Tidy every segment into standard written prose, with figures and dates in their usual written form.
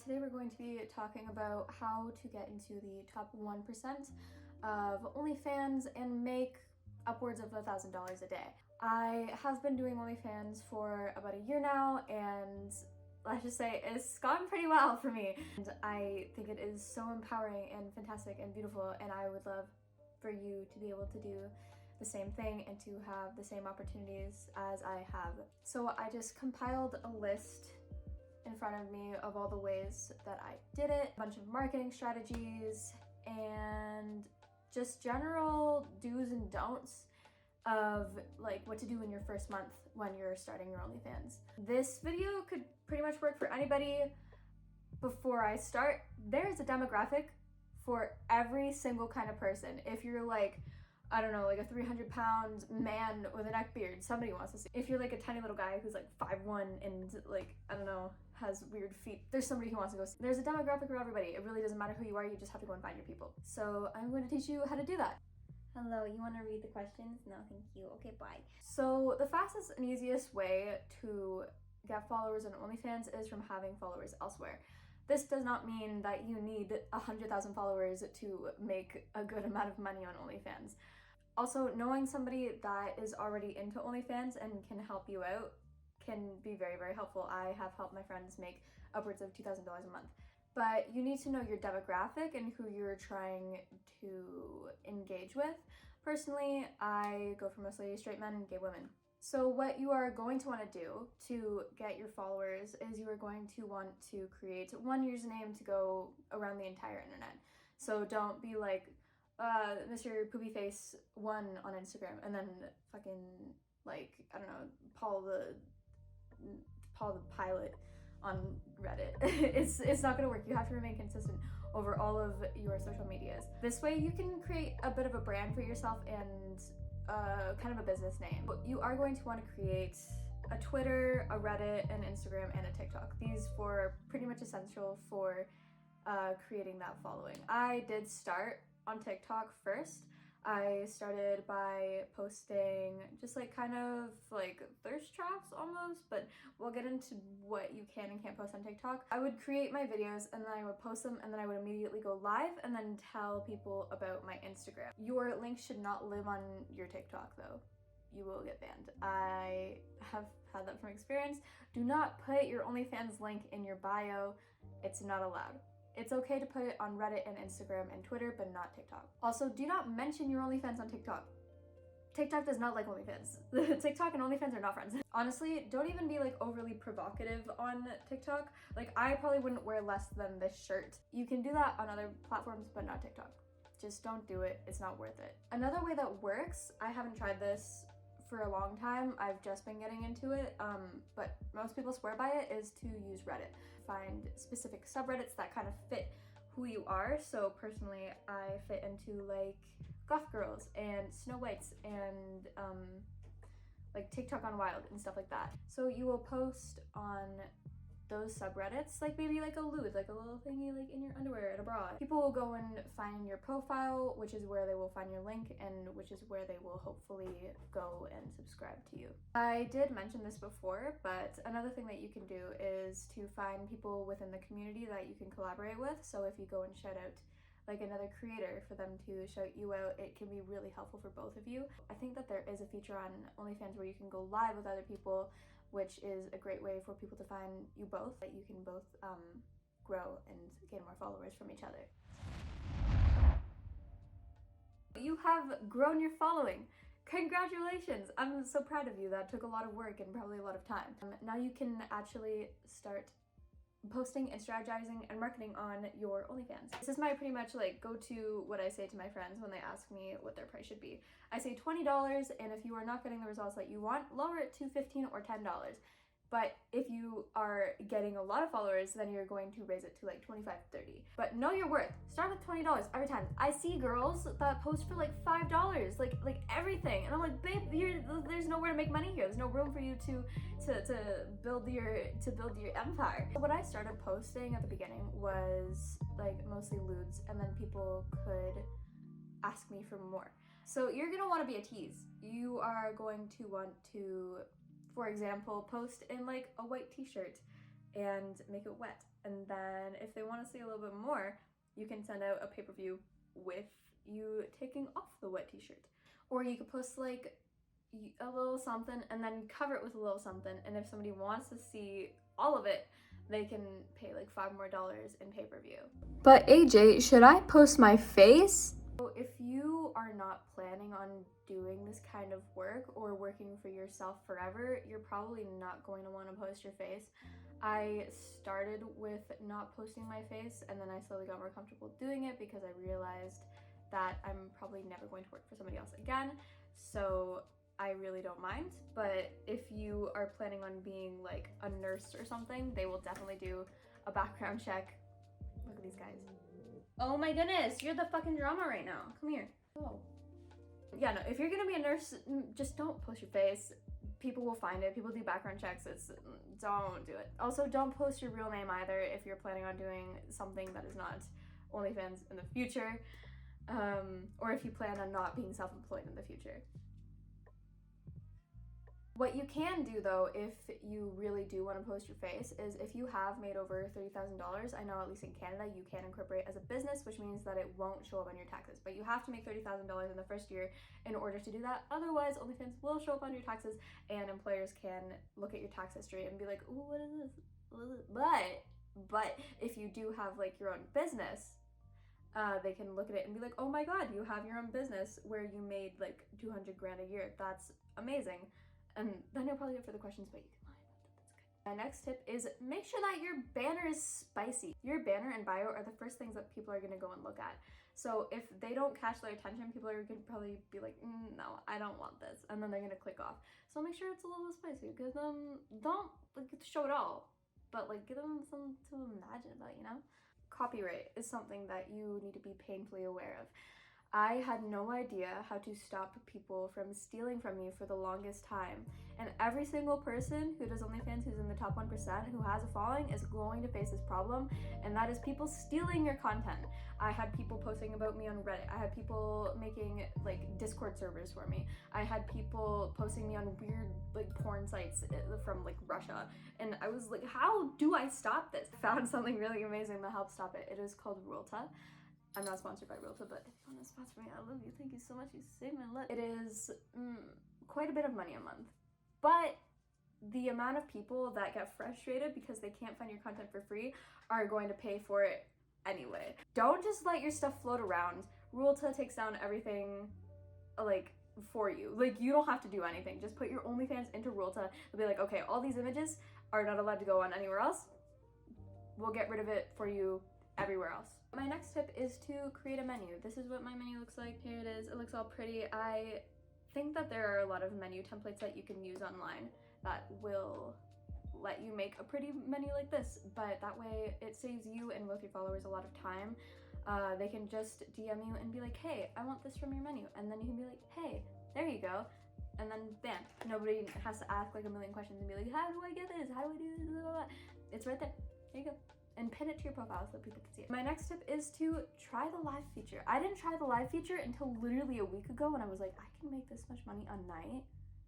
Today we're going to be talking about how to get into the top 1% of OnlyFans and make upwards of $1,000 a day. I have been doing OnlyFans for about a year now, and let's just say it's gone pretty well for me. And I think it is so empowering and fantastic and beautiful, and I would love for you to be able to do the same thing and to have the same opportunities as I have. So I just compiled a list in front of me of all the ways that I did it, a bunch of marketing strategies, and just general do's and don'ts of like what to do in your first month when you're starting your OnlyFans. This video could pretty much work for anybody. Before I start, there's a demographic for every single kind of person. If you're like, I don't know, like a 300-pound man with a neck beard, somebody wants to see. If you're like a tiny little guy who's like 5'1" and like, I don't know, has weird feet, there's somebody who wants to go see. There's a demographic for everybody. It really doesn't matter who you are, you just have to go and find your people. So I'm going to teach you how to do that. Hello, you want to read the questions? No, thank you. Okay, bye. So the fastest and easiest way to get followers on OnlyFans is from having followers elsewhere. This does not mean that you need 100,000 followers to make a good amount of money on OnlyFans. Also, knowing somebody that is already into OnlyFans and can help you out can be very, very helpful. I have helped my friends make upwards of $2,000 a month. But you need to know your demographic and who you're trying to engage with. Personally, I go for mostly straight men and gay women. So what you are going to want to do to get your followers is you are going to want to create one username to go around the entire internet. So don't be like Mr. Poopy Face 1 on Instagram and then fucking like, I don't know, Paul the Pilot on Reddit. It's not gonna work. You have to remain consistent over all of your social medias. This way you can create a bit of a brand for yourself and kind of a business name. But you are going to want to create a Twitter, a Reddit, an Instagram, and a TikTok. These four are pretty much essential for creating that following. I did start on TikTok first. I started by posting just like kind of like thirst traps almost, but we'll get into what you can and can't post on TikTok. I would create my videos and then I would post them and then I would immediately go live and then tell people about my Instagram. Your link should not live on your TikTok though. You will get banned. I have had that from experience. Do not put your OnlyFans link in your bio. It's not allowed. It's okay to put it on Reddit and Instagram and Twitter, but not TikTok. Also, do not mention your OnlyFans on TikTok. TikTok does not like OnlyFans. TikTok and OnlyFans are not friends. Honestly, don't even be like overly provocative on TikTok. Like I probably wouldn't wear less than this shirt. You can do that on other platforms, but not TikTok. Just don't do it. It's not worth it. Another way that works, I haven't tried this for a long time. I've just been getting into it, but most people swear by it, is to use Reddit. Find specific subreddits that kind of fit who you are. So personally, I fit into like goth girls and Snow Whites and like TikTok on Wild and stuff like that. So you will post on those subreddits, like maybe like a lewd, like a little thingy like in your underwear at a bra. People will go and find your profile, which is where they will find your link and which is where they will hopefully go and subscribe to you. I did mention this before, but another thing that you can do is to find people within the community that you can collaborate with. So if you go and shout out like another creator for them to shout you out, it can be really helpful for both of you. I think that there is a feature on OnlyFans where you can go live with other people, which is a great way for people to find you both, that you can both grow and gain more followers from each other. You have grown your following. Congratulations! I'm so proud of you. That took a lot of work and probably a lot of time. Now you can actually start posting and strategizing and marketing on your OnlyFans. This is my pretty much like go-to what I say to my friends when they ask me what their price should be. I say $20, and if you are not getting the results that you want, lower it to $15 or $10. But if you are getting a lot of followers, then you're going to raise it to like $25, $30. But know your worth. Start with $20 every time. I see girls that post for like $5, like everything, and I'm like, babe, there's nowhere to make money here. There's no room for you to build your empire. What I started posting at the beginning was like mostly lewds, and then people could ask me for more. So you're gonna want to be a tease. You are going to want to, for example, post in like a white t-shirt and make it wet. And then if they want to see a little bit more, you can send out a pay-per-view with you taking off the wet t-shirt. Or you could post like a little something and then cover it with a little something, and if somebody wants to see all of it, they can pay like $5 more in pay-per-view. But AJ, should I post my face? So if you are not planning on doing this kind of work or working for yourself forever, you're probably not going to want to post your face. I started with not posting my face, and then I slowly got more comfortable doing it because I realized that I'm probably never going to work for somebody else again. So I really don't mind. But if you are planning on being like a nurse or something, they will definitely do a background check. Look at these guys. Oh my goodness, you're the fucking drama right now. Come here. Oh. Yeah, no, if you're gonna be a nurse, just don't post your face. People will find it. People do background checks. Don't do it. Also, don't post your real name either if you're planning on doing something that is not OnlyFans in the future, or if you plan on not being self-employed in the future. What you can do though, if you really do want to post your face, is if you have made over $30,000, I know at least in Canada, you can incorporate as a business, which means that it won't show up on your taxes. But you have to make $30,000 in the first year in order to do that. Otherwise, OnlyFans will show up on your taxes, and employers can look at your tax history and be like, ooh, what is this? But if you do have like your own business, they can look at it and be like, oh my God, you have your own business where you made like 200 grand a year. That's amazing. And then you'll probably get further questions, but you can lie about that. That's okay. My next tip is make sure that your banner is spicy. Your banner and bio are the first things that people are going to go and look at. So if they don't catch their attention, people are going to probably be like, no, I don't want this. And then they're going to click off. So make sure it's a little spicy. Give them, don't like show it all, but like give them something to imagine about, you know? Copyright is something that you need to be painfully aware of. I had no idea how to stop people from stealing from me for the longest time. And every single person who does OnlyFans who's in the top 1% who has a following is going to face this problem, and that is people stealing your content. I had people posting about me on Reddit. I had people making like Discord servers for me. I had people posting me on weird like porn sites from like Russia. And I was like, how do I stop this? I found something really amazing that helps stop it. It is called Rulta. I'm not sponsored by Realta, but if you want to sponsor me, I love you. Thank you so much. You saved my life. It is quite a bit of money a month. But the amount of people that get frustrated because they can't find your content for free are going to pay for it anyway. Don't just let your stuff float around. Realta takes down everything like for you. Like you don't have to do anything. Just put your OnlyFans into Realta. They'll be like, okay, all these images are not allowed to go on anywhere else. We'll get rid of it for you everywhere else. My next tip is to create a menu. This is what my menu looks like. Here it is. It looks all pretty. I think that there are a lot of menu templates that you can use online that will let you make a pretty menu like this, but that way it saves you and both your followers a lot of time. They can just DM you and be like, hey, I want this from your menu, and then you can be like, hey, there you go, and then bam, nobody has to ask like a million questions and be like, how do I get this, how do I do this, blah, blah, blah. It's right there. There you go. And pin it to your profile so people can see it. My next tip is to try the live feature. I didn't try the live feature until literally a week ago when I was like, I can make this much money a night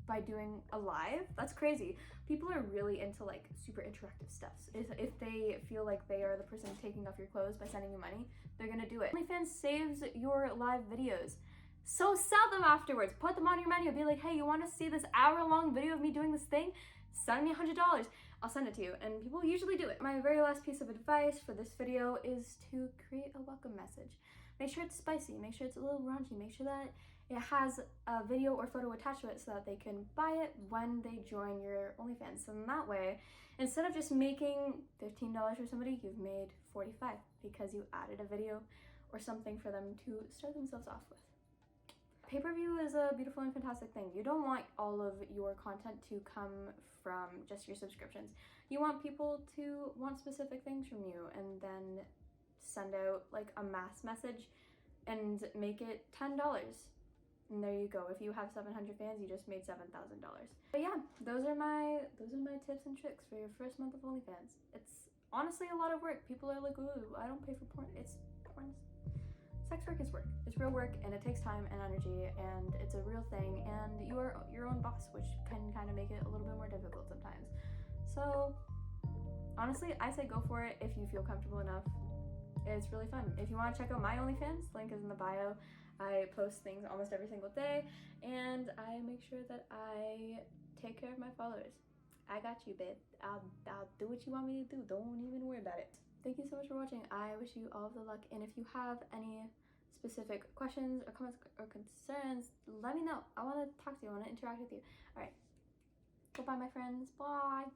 by doing a live. That's crazy. People are really into like super interactive stuff. If they feel like they are the person taking off your clothes by sending you money, they're gonna do it. OnlyFans saves your live videos. So sell them afterwards. Put them on your menu. Be like, hey, you wanna see this hour-long video of me doing this thing? Send me $100. I'll send it to you, and people usually do it. My very last piece of advice for this video is to create a welcome message. Make sure it's spicy, make sure it's a little raunchy, make sure that it has a video or photo attached to it so that they can buy it when they join your OnlyFans. And that way, instead of just making $15 for somebody, you've made $45 because you added a video or something for them to start themselves off with. Pay-per-view is a beautiful and fantastic thing. You don't want all of your content to come from just your subscriptions. You want people to want specific things from you, and then send out like a mass message and make it $10. And there you go. If you have 700 fans, you just made $7,000. But yeah, those are my tips and tricks for your first month of OnlyFans. It's honestly a lot of work. People are like, ooh, I don't pay for porn. It's porn. Sex work is work. It's real work, and it takes time and energy, and it's a real thing, and you are your own boss, which can kind of make it a little bit more difficult sometimes. So honestly, I say go for it if you feel comfortable enough. It's really fun. If you want to check out my OnlyFans, link is in the bio. I post things almost every single day, and I make sure that I take care of my followers. I got you, babe. I'll do what you want me to do. Don't even worry about it. Thank you so much for watching. I wish you all of the luck, and if you have any specific questions or comments or concerns, let me know. I want to talk to you. I want to interact with you. All right. Goodbye, my friends. Bye.